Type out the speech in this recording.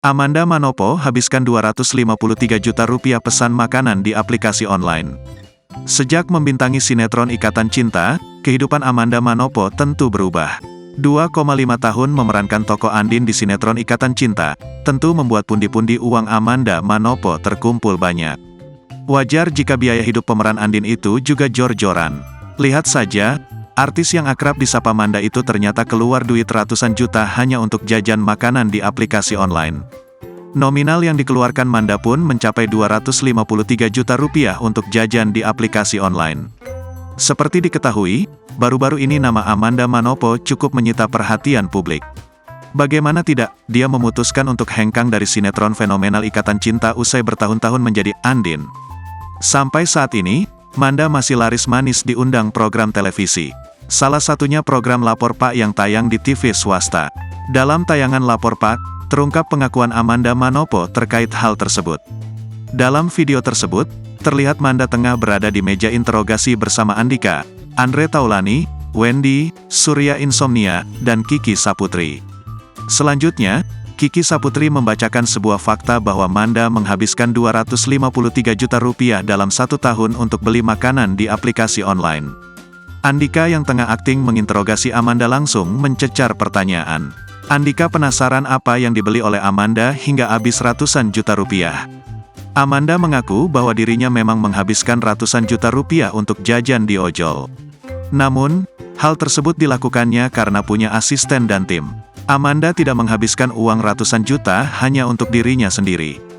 Amanda Manopo habiskan Rp253 juta pesan makanan di aplikasi online. Sejak membintangi sinetron Ikatan Cinta, kehidupan Amanda Manopo tentu berubah. 2,5 tahun memerankan tokoh Andin di sinetron Ikatan Cinta, tentu membuat pundi-pundi uang Amanda Manopo terkumpul banyak. Wajar jika biaya hidup pemeran Andin itu juga jor-joran. Lihat saja, artis yang akrab disapa Manda itu ternyata keluar duit ratusan juta hanya untuk jajan makanan di aplikasi online. Nominal yang dikeluarkan Manda pun mencapai Rp253 juta untuk jajan di aplikasi online. Seperti diketahui, baru-baru ini nama Amanda Manopo cukup menyita perhatian publik. Bagaimana tidak, dia memutuskan untuk hengkang dari sinetron fenomenal Ikatan Cinta usai bertahun-tahun menjadi Andin. Sampai saat ini, Manda masih laris manis diundang program televisi. Salah satunya program Lapor Pak yang tayang di TV swasta. Dalam tayangan Lapor Pak, terungkap pengakuan Amanda Manopo terkait hal tersebut. Dalam video tersebut, terlihat Manda tengah berada di meja interogasi bersama Andika, Andre Taulani, Wendy, Surya Insomnia, dan Kiki Saputri. Selanjutnya, Kiki Saputri membacakan sebuah fakta bahwa Manda menghabiskan Rp253 juta dalam 1 tahun untuk beli makanan di aplikasi online. Andika yang tengah akting menginterogasi Amanda langsung mencecar pertanyaan. Andika penasaran apa yang dibeli oleh Amanda hingga habis ratusan juta rupiah. Amanda mengaku bahwa dirinya memang menghabiskan ratusan juta rupiah untuk jajan di ojol. Namun, hal tersebut dilakukannya karena punya asisten dan tim. Amanda tidak menghabiskan uang ratusan juta hanya untuk dirinya sendiri.